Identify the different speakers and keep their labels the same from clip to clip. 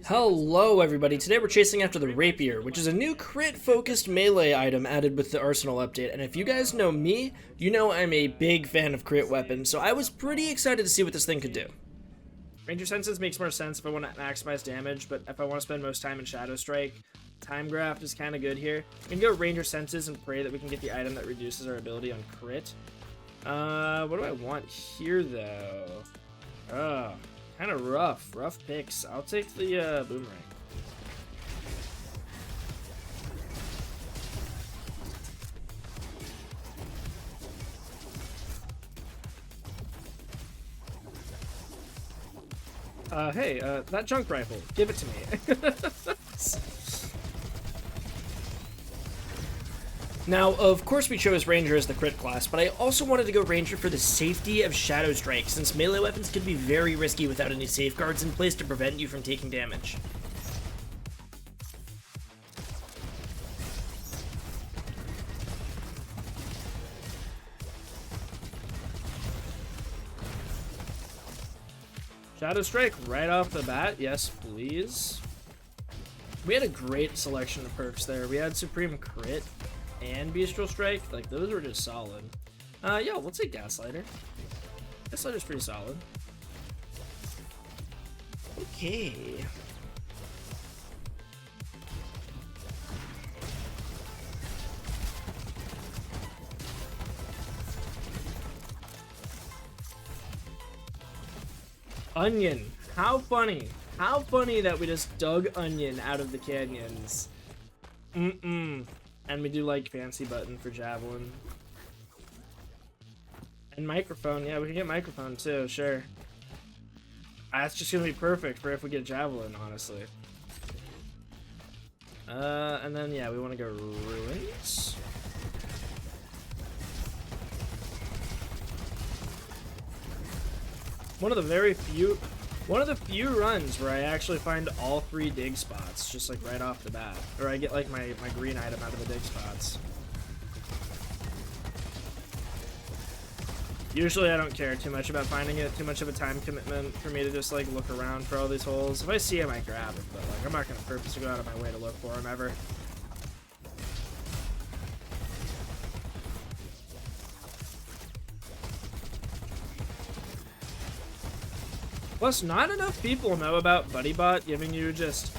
Speaker 1: Hello everybody, today we're chasing after the Rapier, which is a new crit-focused melee item added with the Arsenal update, and if you guys know me, you know I'm a big fan of crit weapons, so I was pretty excited to see what this thing could do. Ranger Senses makes more sense if I want to maximize damage, but if I want to spend most time in Shadow Strike, Time Graft is kind of good here. We can go Ranger Senses and pray that we can get the item that reduces our ability on crit. What do I want here though? Kind of rough picks. I'll take the boomerang. Hey, that junk rifle, give it to me. Now, of course we chose Ranger as the crit class, but I also wanted to go Ranger for the safety of Shadow Strike, since melee weapons can be very risky without any safeguards in place to prevent you from taking damage. Shadow Strike right off the bat, yes please. We had a great selection of perks there. We had Supreme Crit and Bestial Strike, like those were just solid. Yeah, we'll take Gaslighter. Gaslighter's pretty solid. Okay. Onion. How funny. How funny that we just dug Onion out of the canyons. And we do like fancy button for Javelin. And Microphone. Yeah, we can get Microphone too, sure. That's just gonna be perfect for if we get Javelin, honestly. And then yeah, we want to go Ruins. One of the few runs where I actually find all 3 dig spots, just like right off the bat. Or I get like my green item out of the dig spots. Usually I don't care too much about finding it, too much of a time commitment for me to just like look around for all these holes. If I see it, I might grab it, but like I'm not gonna purposely go out of my way to look for them ever. Plus, not enough people know about BuddyBot giving you just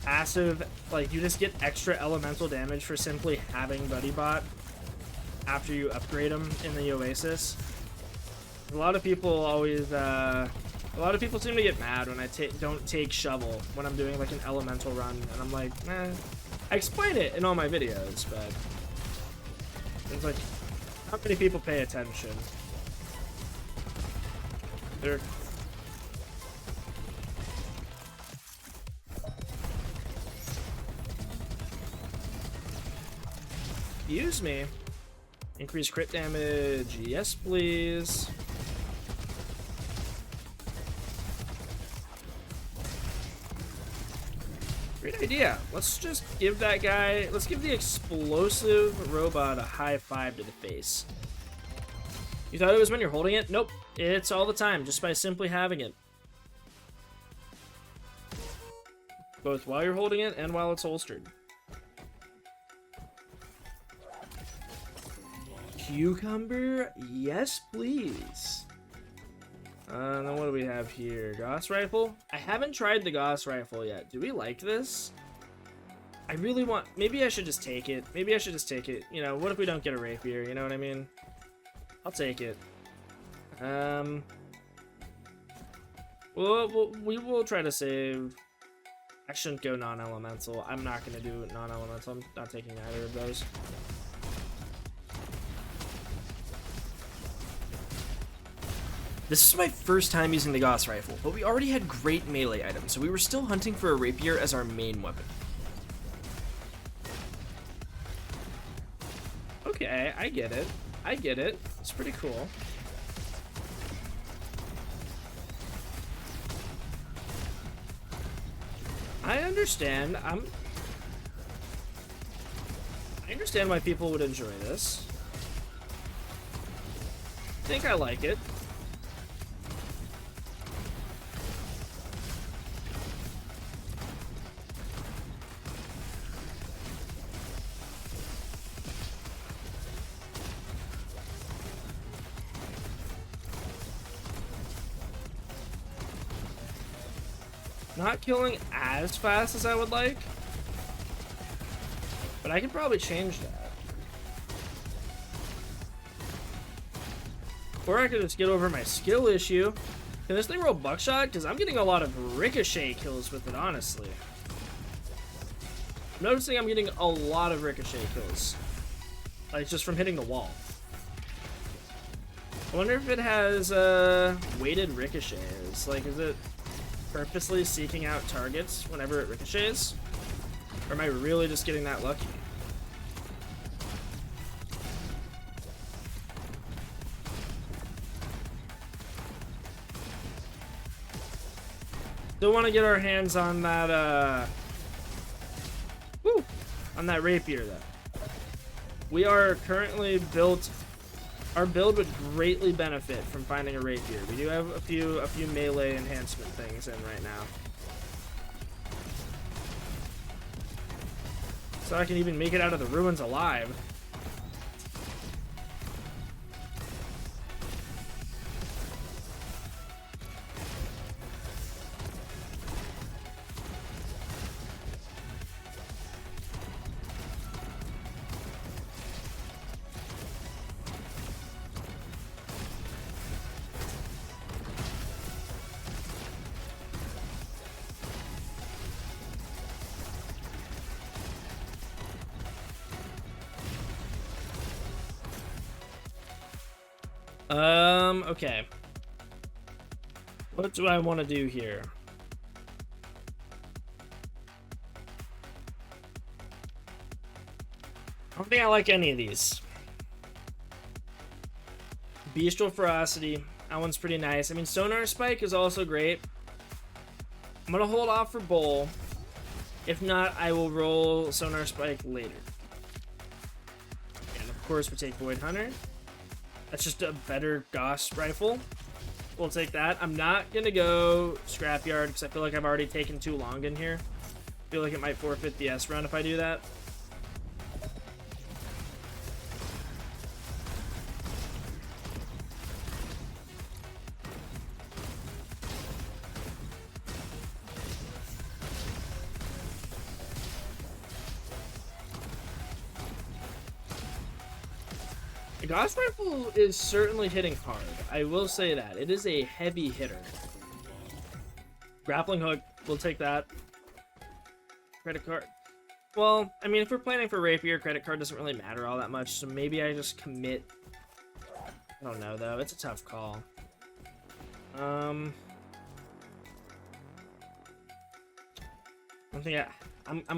Speaker 1: passive, like you just get extra elemental damage for simply having BuddyBot after you upgrade them in the Oasis. A lot of people seem to get mad when I don't take Shovel when I'm doing like an elemental run, and I'm like, eh. I explain it in all my videos, but it's like, not many people pay attention. They're Excuse me. Increase crit damage. Yes, please. Great idea. Let's just give that guy... Let's give the explosive robot a high 5 to the face. You thought it was when you're holding it? Nope. It's all the time, just by simply having it. Both while you're holding it and while it's holstered. Cucumber? Yes, please. And then what do we have here? Gauss rifle? I haven't tried the Gauss rifle yet. Do we like this? I really want... Maybe I should just take it. Maybe I should just take it. You know, what if we don't get a Rapier? You know what I mean? I'll take it. Well, we will try to save... I shouldn't go non-elemental. I'm not going to do non-elemental. I'm not taking either of those. This is my first time using the Gauss rifle, but we already had great melee items, so we were still hunting for a Rapier as our main weapon. Okay, I get it. I get it. It's pretty cool. I understand. I understand why people would enjoy this. I think I like it. Not killing as fast as I would like, but I could probably change that. Or I could just get over my skill issue. Can this thing roll buckshot? Because I'm getting a lot of ricochet kills with it, honestly. I'm noticing I'm getting a lot of ricochet kills. Like, just from hitting the wall. I wonder if it has weighted ricochets. Like, is it purposely seeking out targets whenever it ricochets? Or am I really just getting that lucky? Still want to get our hands on that, on that rapier, though. We are currently built. Our build would greatly benefit from finding a rapier. We do have a few melee enhancement things in right now. So I can even make it out of the ruins alive. Okay. What do I want to do here? I don't think I like any of these. Bestial Ferocity. That one's pretty nice. I mean, Sonar Spike is also great. I'm going to hold off for Bowl. If not, I will roll Sonar Spike later. And of course, we take Void Hunter. That's just a better Gauss rifle. We'll take that. I'm not going to go Scrapyard because I feel like I've already taken too long in here. I feel like it might forfeit the S run if I do that. The Gauss rifle is certainly hitting hard. I will say that. It is a heavy hitter. Grappling hook, we'll take that. Credit card. Well, I mean, if we're planning for Rapier, credit card doesn't really matter all that much, so maybe I just commit. I don't know, though. It's a tough call. I'm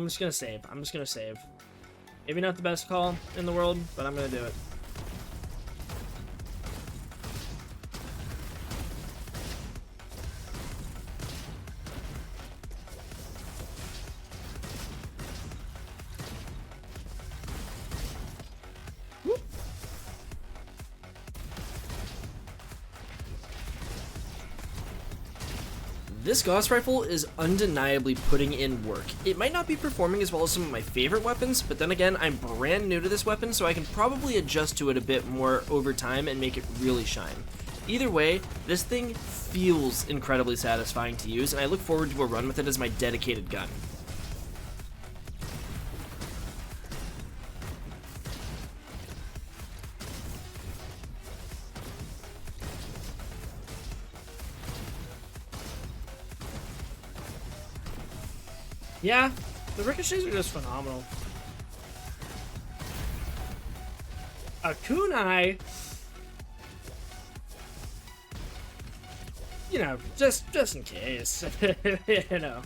Speaker 1: just gonna save. I'm just gonna save. Maybe not the best call in the world, but I'm gonna do it. This Gauss rifle is undeniably putting in work. It might not be performing as well as some of my favorite weapons, but then again, I'm brand new to this weapon, so I can probably adjust to it a bit more over time and make it really shine. Either way, this thing feels incredibly satisfying to use, and I look forward to a run with it as my dedicated gun. Yeah, the ricochets are just phenomenal. A kunai, you know, just in case, you know.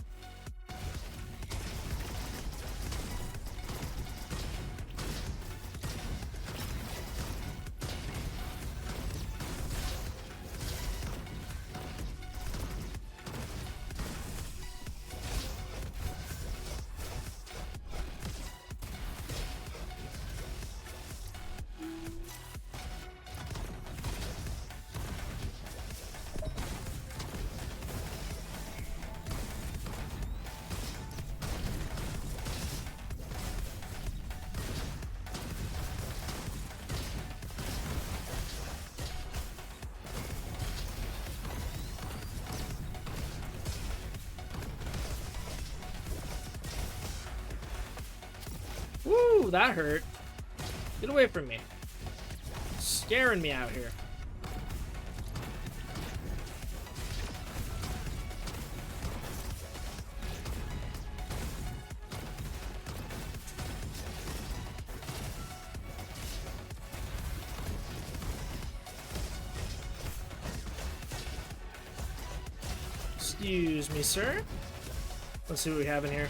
Speaker 1: Woo, that hurt. Get away from me. Scaring me out here. Excuse me, sir. Let's see what we have in here.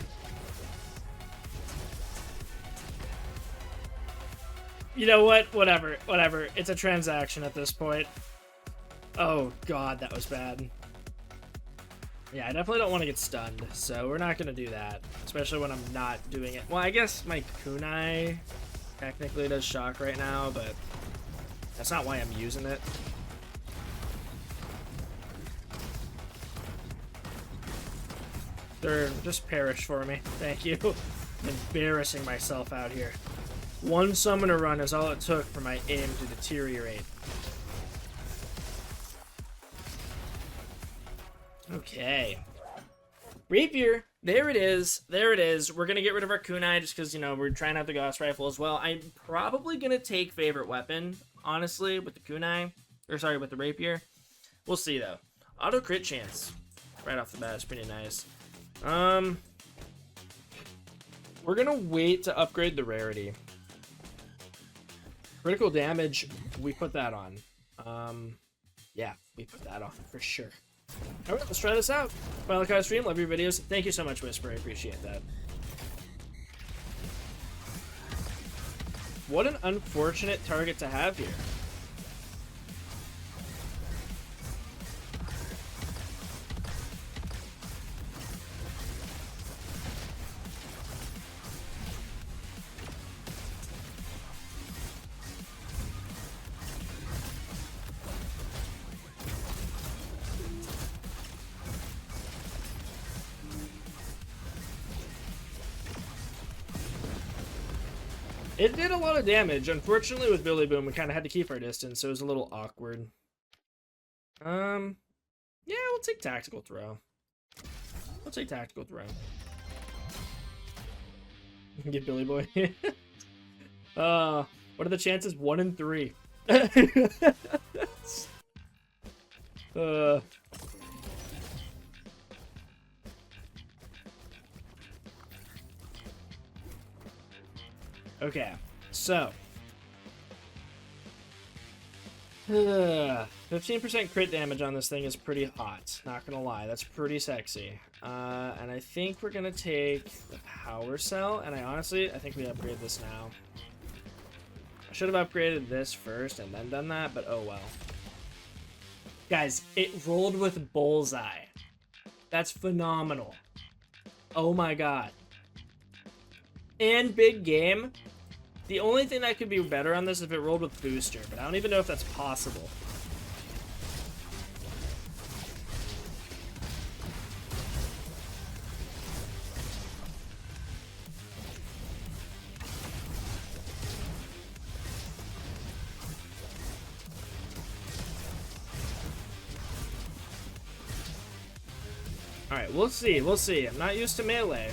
Speaker 1: You know what? Whatever. Whatever. It's a transaction at this point. Oh, God, that was bad. Yeah, I definitely don't want to get stunned, so we're not going to do that. Especially when I'm not doing it. Well, I guess my kunai technically does shock right now, but that's not why I'm using it. They're just perish for me. Thank you. Embarrassing myself out here. One summoner run is all it took for my aim to deteriorate. Okay. Rapier. There it is. There it is. We're going to get rid of our kunai just because, you know, we're trying out the Gauss rifle as well. I'm probably going to take favorite weapon, honestly, with the kunai. Or, sorry, with the rapier. We'll see, though. Auto crit chance. Right off the bat is pretty nice. We're gonna wait to upgrade the rarity. Critical damage, we put that on. Yeah, we put that on for sure. Alright, let's try this out. Final Kai stream, love your videos. Thank you so much, Whisper, I appreciate that. What an unfortunate target to have here. It did a lot of damage. Unfortunately, with Billy Boom, we kind of had to keep our distance, so it was a little awkward. Yeah, we'll take Tactical Throw. We'll take Tactical Throw. Get Billy Boy. What are the chances? 1 in 3. Okay, so 15% crit damage on this thing is pretty hot, not gonna lie. That's pretty sexy. And I think we're gonna take the power cell, and I think we upgrade this now. I should have upgraded this first and then done that, but oh well. Guys, it rolled with bullseye. That's phenomenal. Oh my god. And big game. The only thing that could be better on this is if it rolled with booster, but I don't even know if that's possible. Alright, we'll see, we'll see. I'm not used to melee.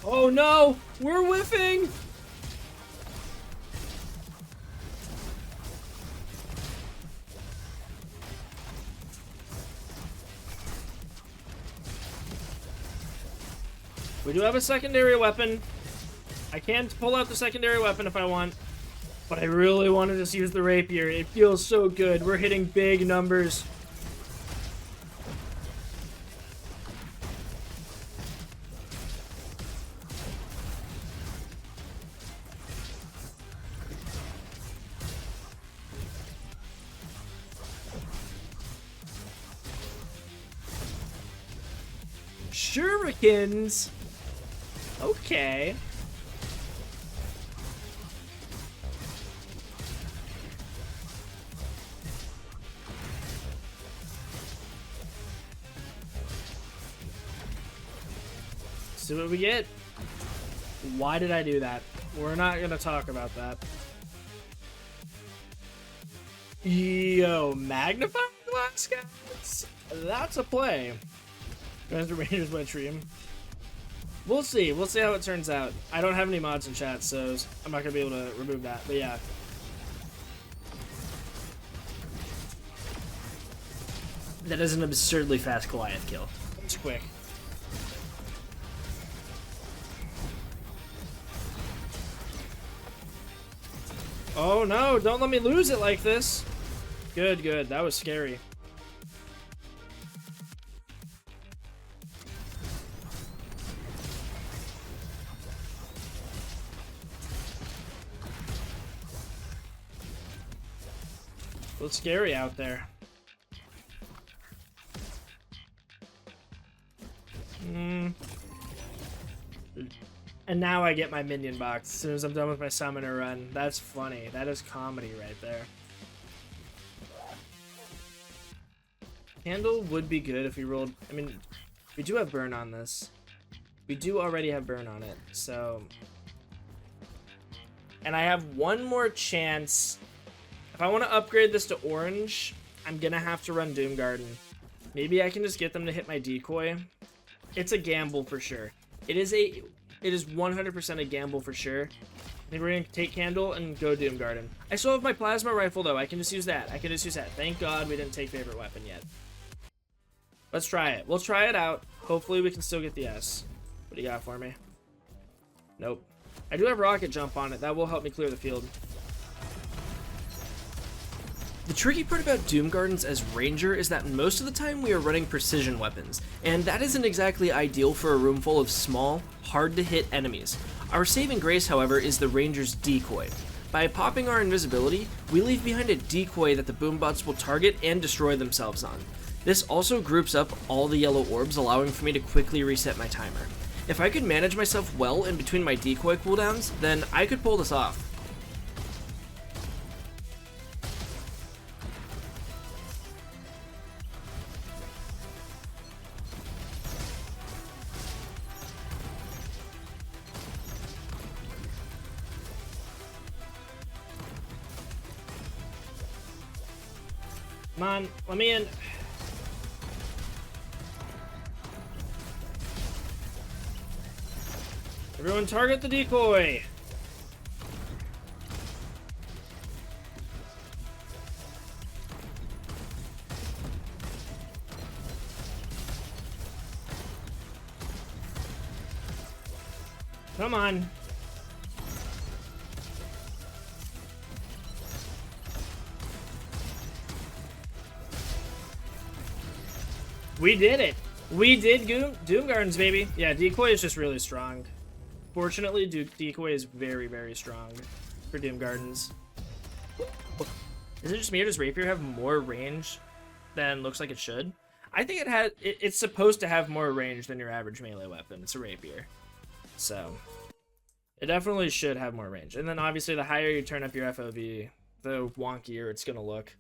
Speaker 1: Oh no! We're whiffing! We do have a secondary weapon. I can pull out the secondary weapon if I want, but I really want to just use the rapier. It feels so good. We're hitting big numbers. Shurikens. Okay. see what we get. Why did I do that? We're not gonna talk about that. Yo, magnifying glass, guys? That's a play. Guys, the Rangers wet stream. We'll see. We'll see how it turns out. I don't have any mods in chat, so I'm not gonna be able to remove that. But yeah. That is an absurdly fast Goliath kill. It's quick. Oh no, don't let me lose it like this. Good, good. That was scary. A little scary out there. And now I get my minion box as soon as I'm done with my summoner run. That's funny. That is comedy right there. Candle would be good if we rolled... I mean, we do have burn on this. We do already have burn on it, so... And I have one more chance. If I want to upgrade this to orange, I'm gonna have to run Doom Garden. Maybe I can just get them to hit my decoy. It's a gamble for sure. It is 100% a gamble for sure. I think we're gonna take Candle and go Doom Garden. I still have my plasma rifle though. I can just use that. Thank God we didn't take favorite weapon yet. Let's try it. We'll try it out. Hopefully we can still get the S. What do you got for me? Nope. I do have rocket jump on it. That will help me clear the field. The tricky part about Doom Gardens as Ranger is that most of the time we are running precision weapons, and that isn't exactly ideal for a room full of small, hard-to-hit enemies. Our saving grace, however, is the Ranger's decoy. By popping our invisibility, we leave behind a decoy that the boombots will target and destroy themselves on. This also groups up all the yellow orbs, allowing for me to quickly reset my timer. If I could manage myself well in between my decoy cooldowns, then I could pull this off. Come on, let me in. Everyone target the decoy. Come on. We did it. We did Doom Gardens, baby. Yeah, decoy is just really strong. Fortunately, decoy is very, very strong for Doom Gardens. Is it just me or does Rapier have more range than looks like it should? I think it's supposed to have more range than your average melee weapon. It's a Rapier. So, it definitely should have more range. And then obviously the higher you turn up your FOV, the wonkier it's gonna look.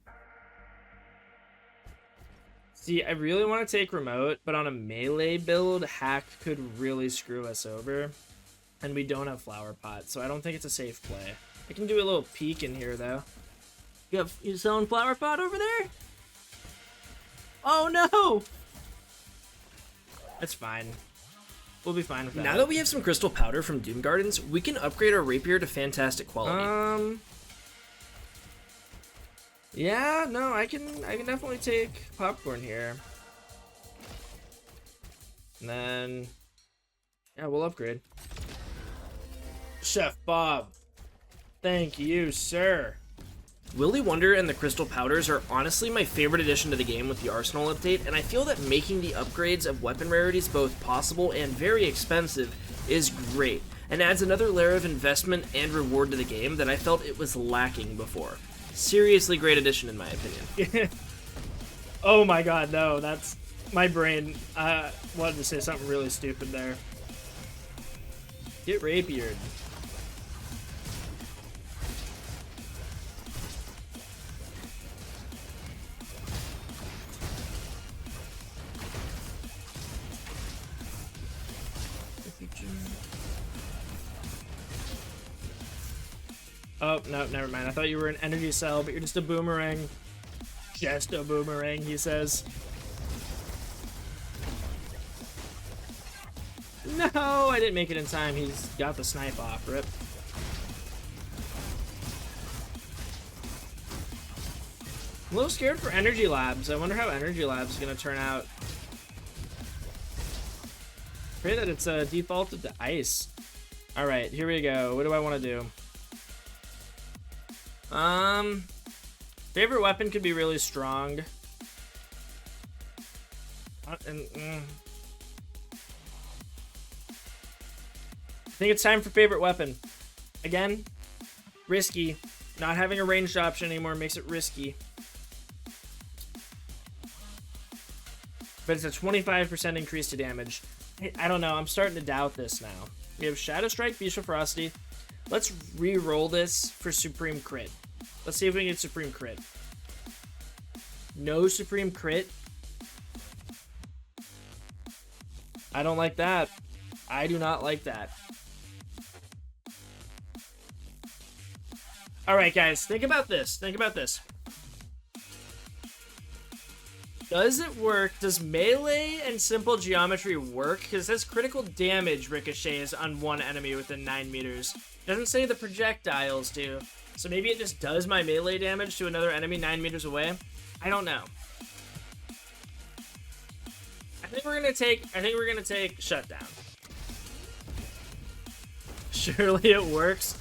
Speaker 1: See, I really want to take remote, but on a melee build, hack could really screw us over. And we don't have flower pot, so I don't think it's a safe play. I can do a little peek in here, though. You selling flower pot over there? Oh, no! That's fine. We'll be fine with that. Now that we have some crystal powder from Doom Gardens, we can upgrade our Rapier to fantastic quality. Yeah, no, I can definitely take popcorn here. And then, yeah, we'll upgrade. Chef Bob, thank you, sir. Willy Wonder and the Crystal Powders are honestly my favorite addition to the game with the Arsenal update, and I feel that making the upgrades of weapon rarities both possible and very expensive is great, and adds another layer of investment and reward to the game that I felt it was lacking before. Seriously great addition in my opinion. Oh my god, no, that's... My brain wanted to say something really stupid there. Get rapiered. Oh, no, never mind. I thought you were an energy cell, but you're just a boomerang. Just a boomerang, he says. No, I didn't make it in time. He's got the snipe off. Rip. I'm a little scared for Energy Labs. I wonder how Energy Labs is going to turn out. Pray that it's defaulted to ice. Alright, here we go. What do I want to do? Favorite weapon could be really strong. I think it's time for favorite weapon. Again, risky. Not having a ranged option anymore makes it risky. But it's a 25% increase to damage. I don't know. I'm starting to doubt this now. We have Shadow Strike, Bestial Ferocity. Let's re-roll this for Supreme Crit. Let's see if we can get Supreme Crit. No Supreme Crit. I don't like that. I do not like that. Alright, guys. Think about this. Think about this. Does it work? Does melee and simple geometry work? Because it says critical damage ricochets on one enemy within 9 meters. It doesn't say the projectiles do. So maybe it just does my melee damage to another enemy 9 meters away? I don't know. I think we're gonna take Shutdown. Surely it works.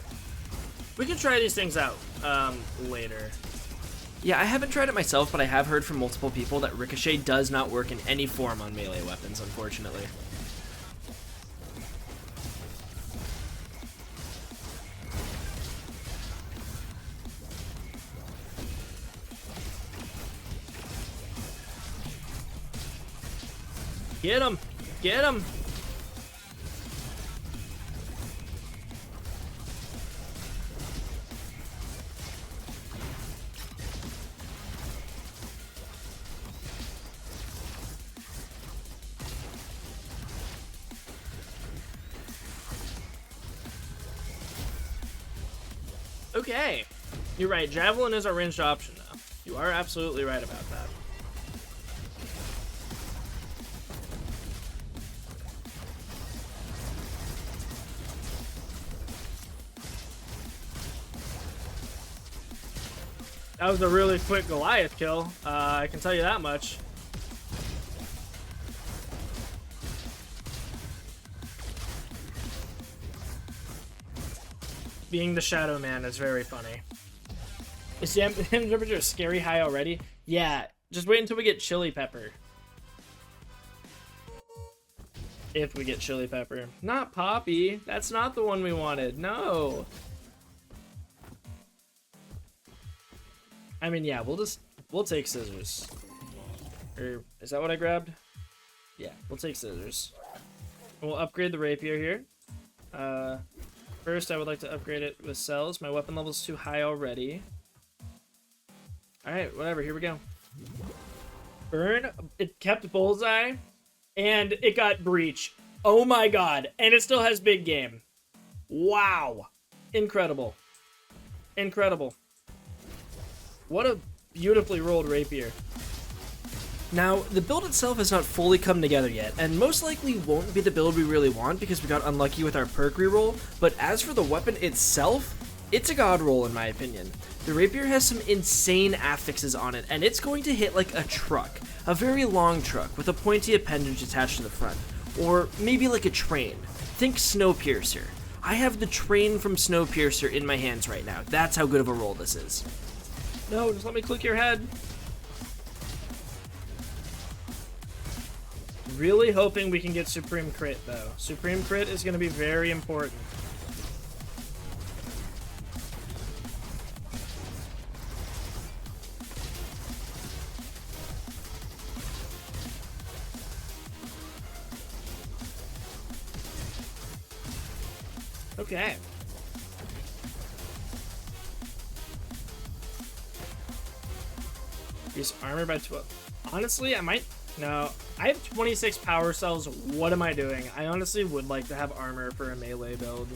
Speaker 1: We can try these things out later. Yeah, I haven't tried it myself, but I have heard from multiple people that Ricochet does not work in any form on melee weapons, unfortunately. Get him! Get him! Okay, you're right. Javelin is a ranged option now. You are absolutely right about that. That was a really quick Goliath kill. I can tell you that much. Being the Shadow Man is very funny. Is the temperature scary high already? Yeah, just wait until we get Chili Pepper. If we get Chili Pepper. Not Poppy. That's not the one we wanted. No. I mean, yeah, we'll take scissors. Or, is that what I grabbed? Yeah, we'll take scissors. We'll upgrade the Rapier here. First, I would like to upgrade it with cells. My weapon level's too high already. Alright, whatever, here we go. Burn, it kept Bullseye, and it got Breach. Oh my god, and it still has Big Game. Wow. Incredible. Incredible. What a beautifully rolled Rapier. Now, the build itself has not fully come together yet, and most likely won't be the build we really want because we got unlucky with our perk reroll, but as for the weapon itself, it's a god roll in my opinion. The Rapier has some insane affixes on it, and it's going to hit like a truck. A very long truck with a pointy appendage attached to the front. Or maybe like a train. Think Snowpiercer. I have the train from Snowpiercer in my hands right now. That's how good of a roll this is. No, just let me click your head. Really hoping we can get Supreme Crit, though. Supreme Crit is going to be very important. Okay. Increase armor by 12. Honestly, I might... No, I have 26 power cells. What am I doing? I honestly would like to have armor for a melee build.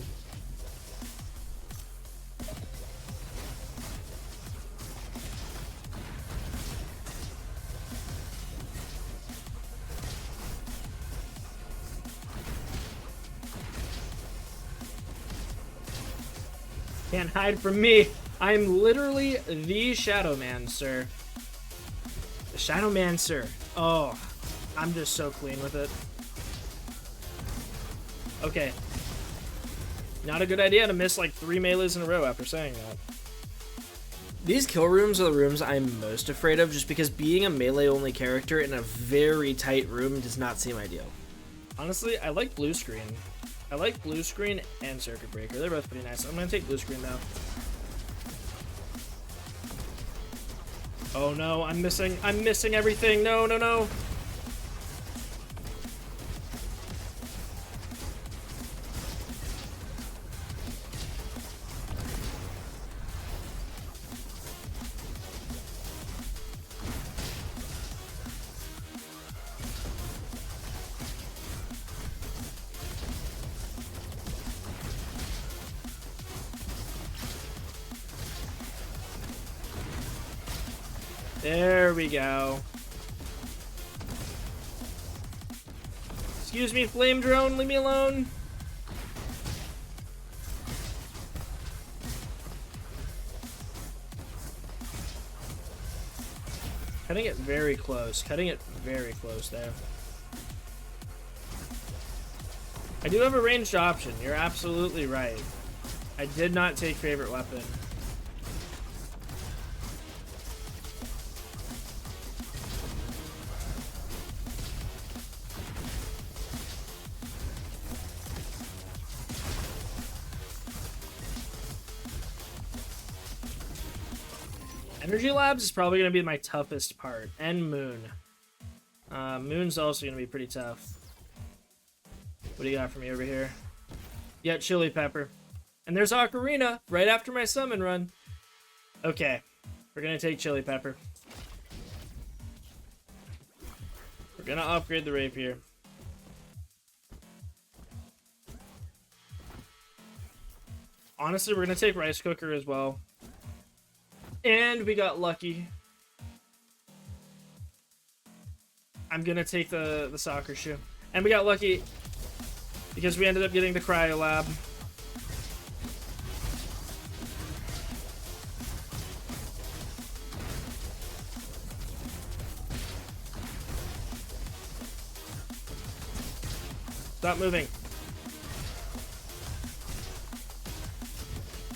Speaker 1: Can't hide from me. I'm literally the Shadow Man, sir. The Shadow Man, sir. Oh, I'm just so clean with it. Okay. Not a good idea to miss like 3 melees in a row after saying that. These kill rooms are the rooms I'm most afraid of just because being a melee-only character in a very tight room does not seem ideal. Honestly, I like blue screen. I like blue screen and circuit breaker. They're both pretty nice. I'm gonna take blue screen though. Oh no, I'm missing everything. No, no, no. There we go. Excuse me, flame drone, leave me alone. Cutting it very close. Cutting it very close there. I do have a ranged option. You're absolutely right. I did not take favorite weapon. Energy Labs is probably going to be my toughest part. And Moon. Moon's also going to be pretty tough. What do you got for me over here? Yeah, Chili Pepper. And there's Ocarina right after my summon run. Okay. We're going to take Chili Pepper. We're going to upgrade the Rapier. Honestly, we're going to take Rice Cooker as well. And we got lucky. I'm gonna take the soccer shoe. And we got lucky because we ended up getting the Cryo Lab. Stop moving.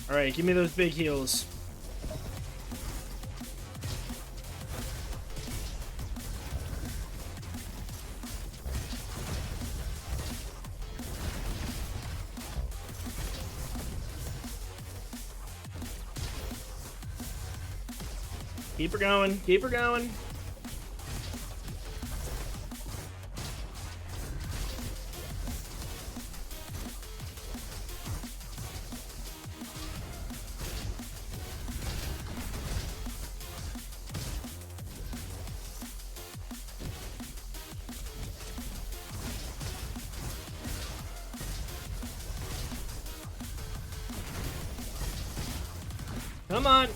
Speaker 1: Alright, give me those big heals. Keep her going. Keep her going. Come on.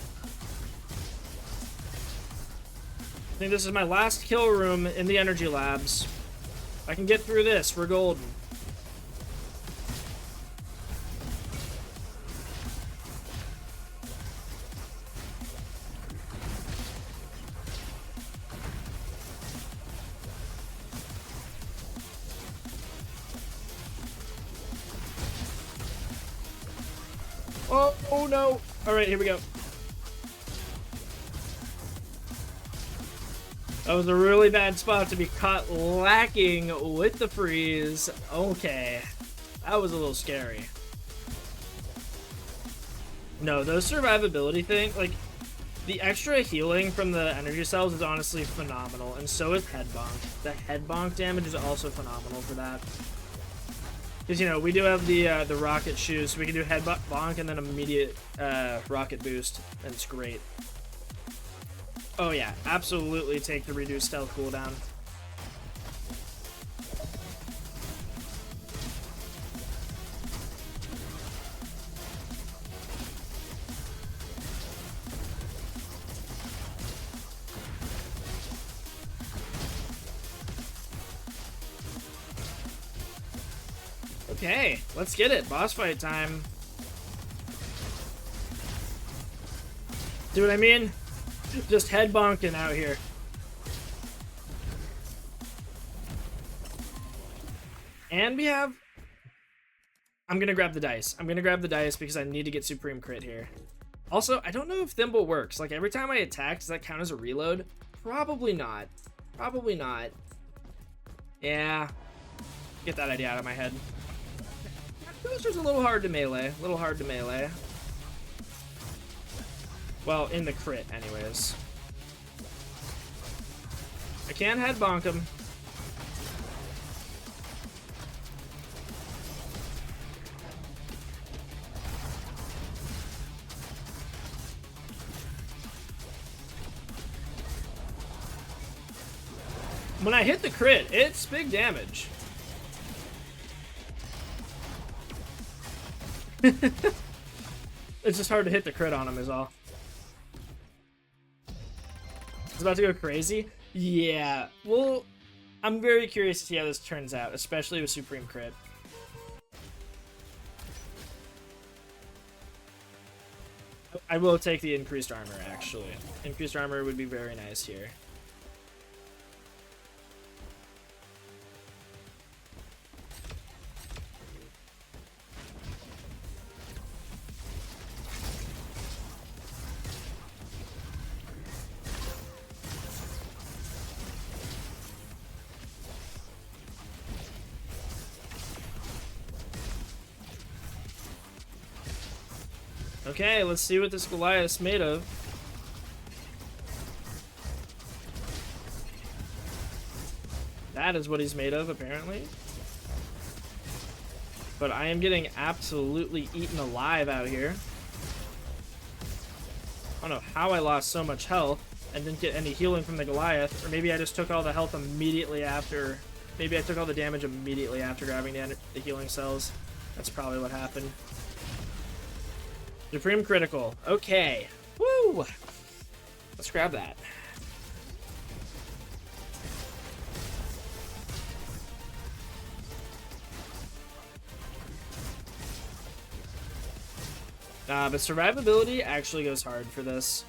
Speaker 1: I think this is my last kill room in the Energy Labs. If I can get through this, we're golden. Oh no. All right, here we go. That was a really bad spot to be caught lacking with the freeze. Okay. That was a little scary. No, those survivability things, like, the extra healing from the energy cells is honestly phenomenal, and so is head bonk. The head bonk damage is also phenomenal for that. Because, you know, we do have the rocket shoes, so we can do head bonk and then immediate rocket boost, and it's great. Oh yeah, absolutely take the reduced stealth cooldown. Okay, let's get it. Boss fight time. See what I mean? Just head bonking out here. And we have... I'm gonna grab the dice. I'm gonna grab the dice because I need to get Supreme Crit here. Also, I don't know if Thimble works. Like, every time I attack, does that count as a reload? Probably not. Probably not. Yeah. Get that idea out of my head. Ghoster's a little hard to melee. A little hard to melee. Well, in the crit, anyways. I can head bonk him. When I hit the crit, it's big damage. It's just hard to hit the crit on him is all. It's about to go crazy? Yeah. Well, I'm very curious to see how this turns out, especially with Supreme Crit. I will take the increased armor, actually. Increased armor would be very nice here. Okay, let's see what this Goliath's made of. That is what he's made of, apparently. But I am getting absolutely eaten alive out here. I don't know how I lost so much health and didn't get any healing from the Goliath. Or maybe I just took all the health immediately after. Maybe I took all the damage immediately after grabbing the healing cells. That's probably what happened. Supreme Critical. Okay. Woo! Let's grab that. But survivability actually goes hard for this.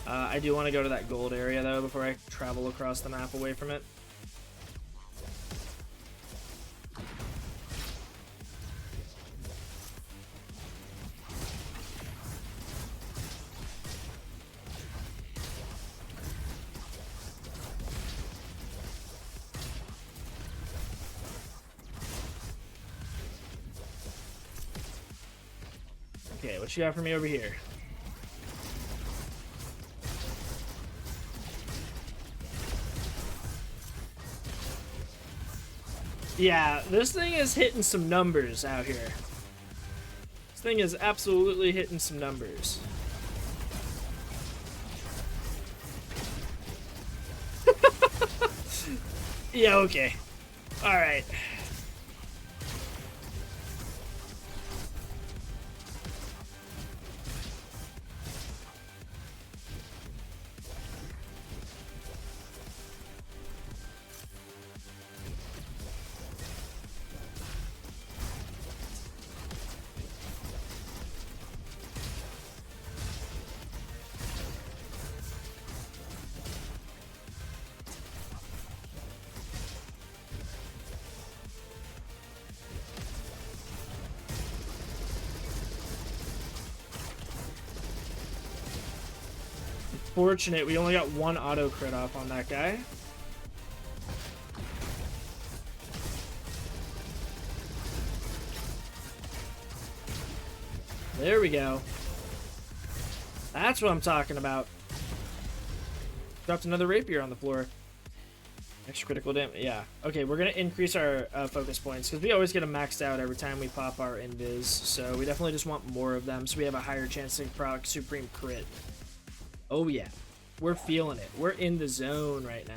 Speaker 1: I do want to go to that gold area, though, before I travel across the map away from it. Okay, what you got for me over here? Yeah, this thing is hitting some numbers out here. This thing is absolutely hitting some numbers. Yeah, okay. Alright. Fortunate, we only got one auto crit off on that guy. There we go. That's what I'm talking about. Dropped another Rapier on the floor. Extra critical damage. Yeah. Okay, we're going to increase our focus points because we always get them maxed out every time we pop our invis. So we definitely just want more of them so we have a higher chance to proc Supreme Crit. Oh yeah, we're feeling it. We're in the zone right now.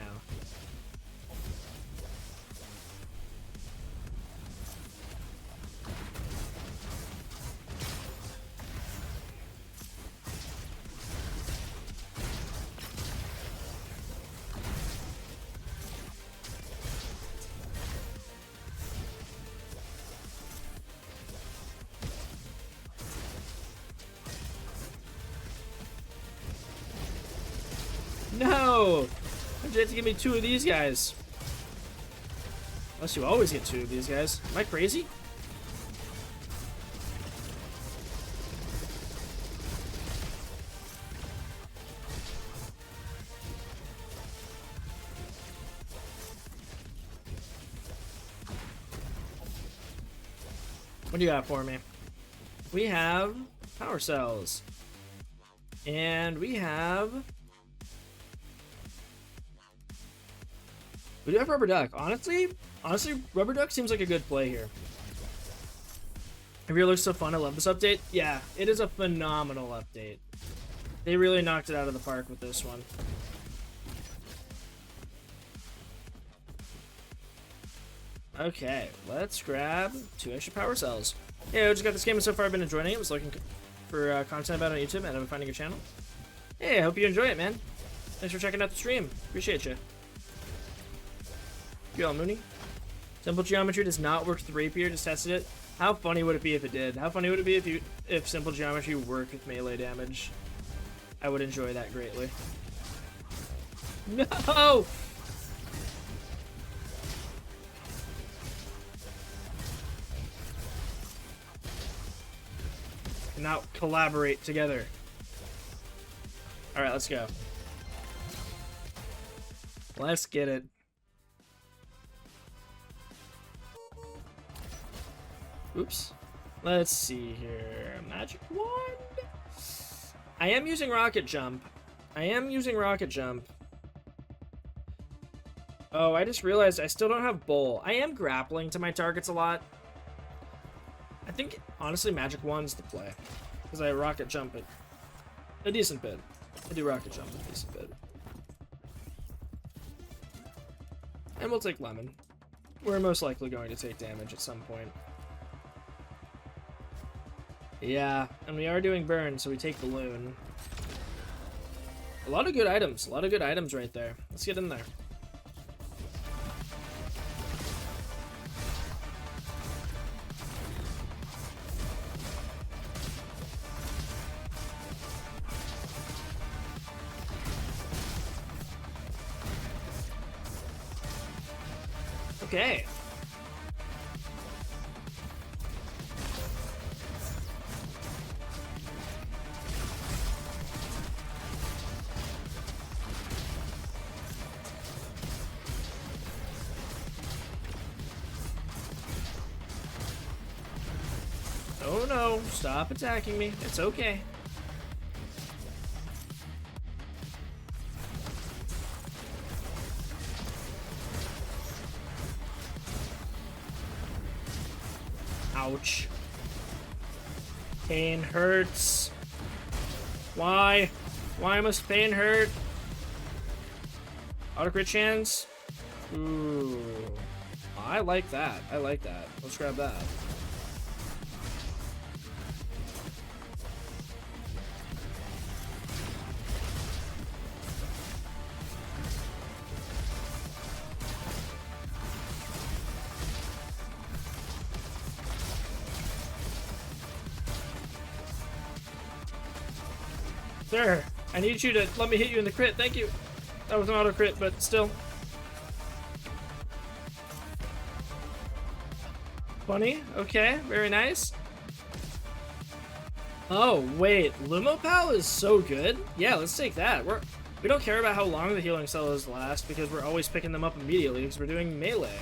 Speaker 1: did you have to give me 2 of these guys? Unless you always get 2 of these guys. Am I crazy? What do you got for me? We have power cells. And we have... We do have Rubber Duck. Honestly, Rubber Duck seems like a good play here. It really looks so fun. I love this update. Yeah, it is a phenomenal update. They really knocked it out of the park with this one. Okay, let's grab 2 extra power cells. Hey, I just got this game and so far I've been enjoying it. I was looking for content about it on YouTube and I'm finding your channel. Hey, I hope you enjoy it, man. Thanks for checking out the stream. Appreciate you. You all Mooney. Simple geometry does not work with Rapier, just tested it. How funny would it be if it did? How funny would it be if simple geometry worked with melee damage? I would enjoy that greatly. No! Now collaborate together. Alright, let's go. Let's get it. Oops. Let's see here. Magic wand. I am using rocket jump. Oh, I just realized I still don't have bowl. I am grappling to my targets a lot. I think, honestly, magic wand's the play. Because I rocket jump it a decent bit. I do rocket jump a decent bit. And we'll take lemon. We're most likely going to take damage at some point. Yeah, and we are doing burn, so we take balloon. A lot of good items. A lot of good items right there. Let's get in there. Okay. Oh no, stop attacking me. It's okay. Ouch. Pain hurts. Why? Why must pain hurt? Auto crit chance? Ooh. I like that. I like that. Let's grab that. Sir, I need you to let me hit you in the crit. Thank you. That was an auto crit, but still. Funny. Okay, very nice. Oh, wait. Lumopal is so good. Yeah, let's take that. We don't care about how long the healing cells last because we're always picking them up immediately because we're doing melee.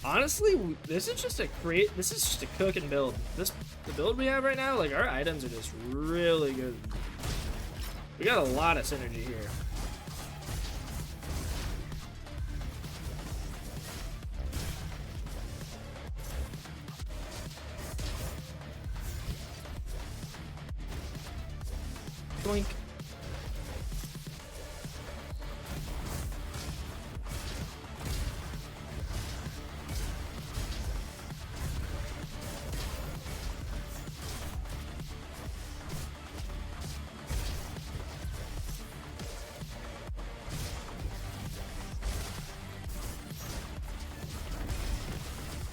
Speaker 1: Honestly, this is just a cook and build. The build we have right now, like our items are just really good. We got a lot of synergy here. Blink.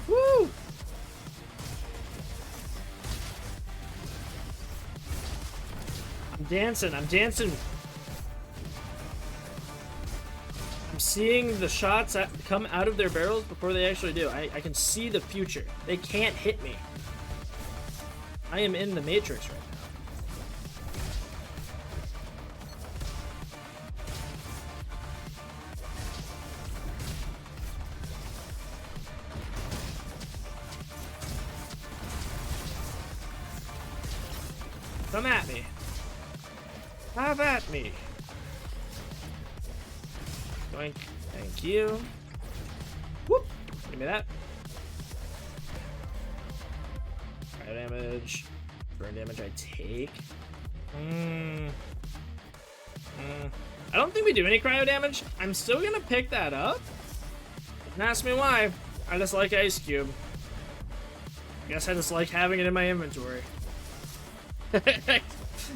Speaker 1: Woo! I'm dancing. seeing the shots come out of their barrels before they actually do. I can see the future. They can't hit me. I am in the Matrix right now. Come at me. Have at me. Doink. Thank you. Whoop. Give me that. Fire damage. Burn damage I take. I don't think we do any cryo damage. I'm still gonna pick that up. Don't ask me why. I just like Ice Cube. Guess I just like having it in my inventory.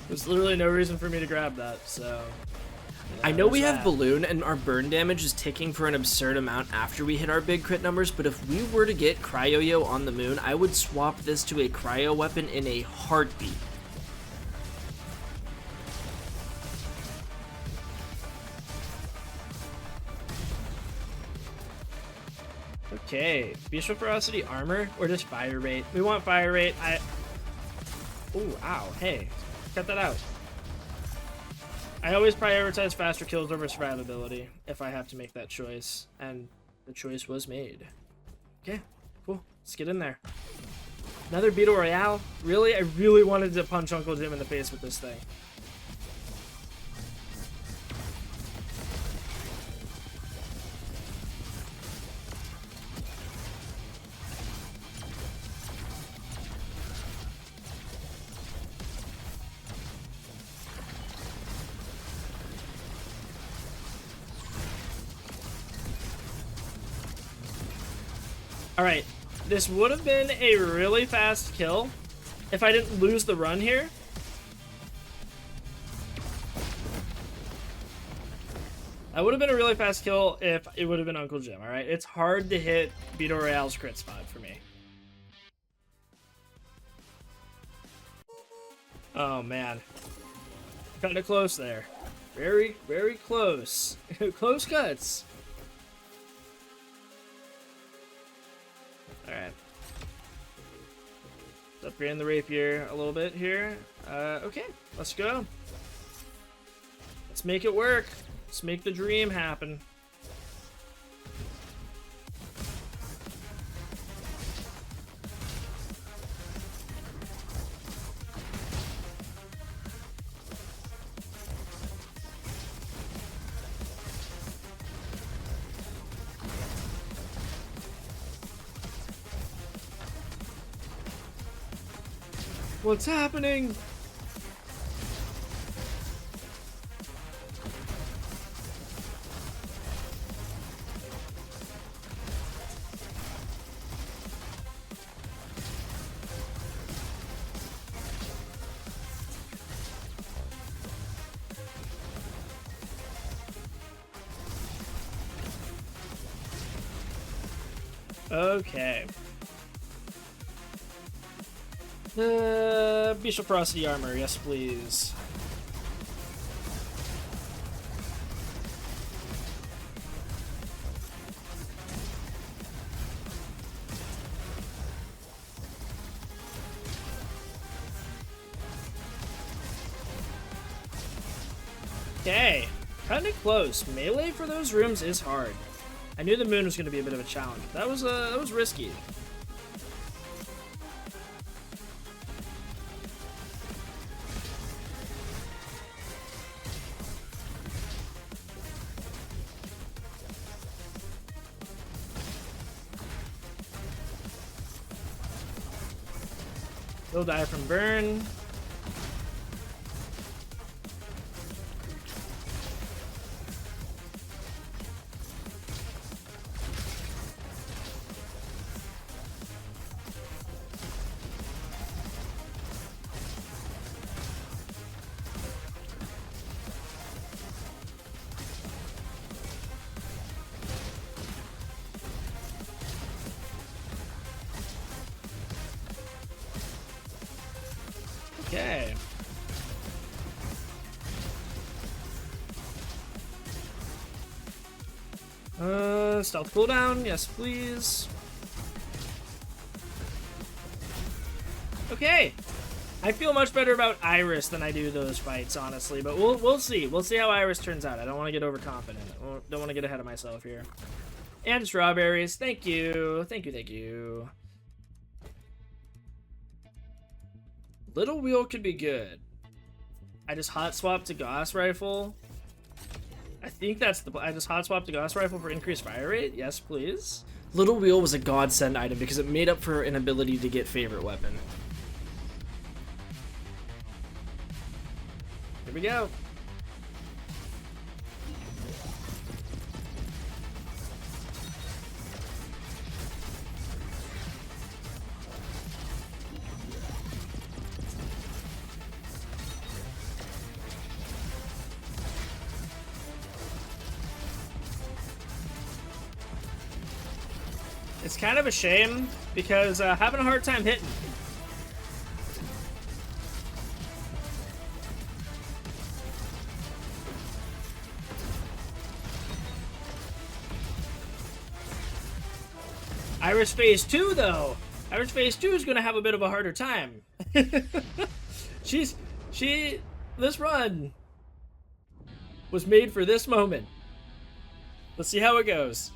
Speaker 1: There's literally no reason for me to grab that, so...
Speaker 2: I know we have Balloon and our burn damage is ticking for an absurd amount after we hit our big crit numbers, but if we were to get Cryo-Yo on the moon, I would swap this to a cryo weapon in a heartbeat.
Speaker 1: Okay, Beast Ferocity armor or just fire rate? We want fire rate. Ooh, ow, hey, cut that out. I always prioritize faster kills over survivability if I have to make that choice, and the choice was made. Okay, cool, let's get in there. Another Beetle Royale? Really? I really wanted to punch Uncle Jim in the face with this thing. Alright, this would have been a really fast kill if I didn't lose the run here. That would have been a really fast kill if it would have been Uncle Jim, alright? It's hard to hit Beetle Royale's crit spot for me. Oh, man. Kind of close there. Very, very close. Close cuts. Alright. Let's upgrade the Rapier a little bit here. Okay, let's go. Let's make it work. Let's make the dream happen. What's happening? Okay. Bishop Frosty armor, yes please. Okay, kinda close. Melee for those rooms is hard. I knew the moon was gonna be a bit of a challenge. That was risky. He'll die from burn. Stealth cooldown, yes please. Okay. I feel much better about Iris than I do those fights, honestly, but we'll see. We'll see how Iris turns out. I don't want to get overconfident. Don't want to get ahead of myself here. And strawberries. Thank you. Thank you, thank you. Little wheel could be good. I just hot swap to Gauss rifle. I think that's the... I just hot swap to Gauss rifle for increased fire rate. Yes, please. Little wheel was a godsend item because it made up for an ability to get favorite weapon. Here we go. It's kind of a shame because having a hard time hitting. Iris Phase 2, though. Iris Phase 2 is going to have a bit of a harder time. This run was made for this moment. Let's see how it goes.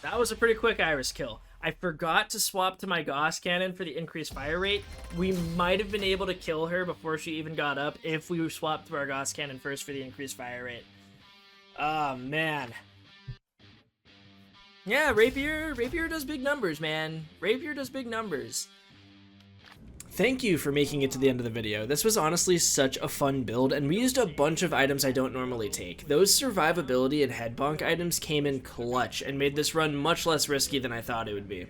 Speaker 1: That was a pretty quick Iris kill. I forgot to swap to my Gauss cannon for the increased fire rate. We might have been able to kill her before she even got up if we swapped to our Gauss cannon first for the increased fire rate. Oh, man. Yeah, Rapier does big numbers, man. Rapier does big numbers. Thank you for making it to the end of the video. This was honestly such a fun build, and we used a bunch of items I don't normally take. Those survivability and head bonk items came in clutch and made this run much less risky than I thought it would be.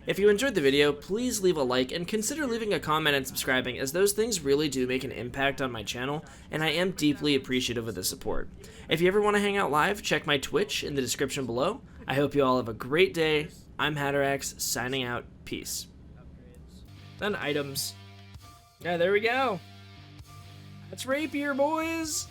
Speaker 1: If you enjoyed the video, please leave a like and consider leaving a comment and subscribing, as those things really do make an impact on my channel, and I am deeply appreciative of the support. If you ever want to hang out live, check my Twitch in the description below. I hope you all have a great day. I'm Haderaxe, signing out. Peace. Then items. Yeah, there we go. That's Rapier, boys.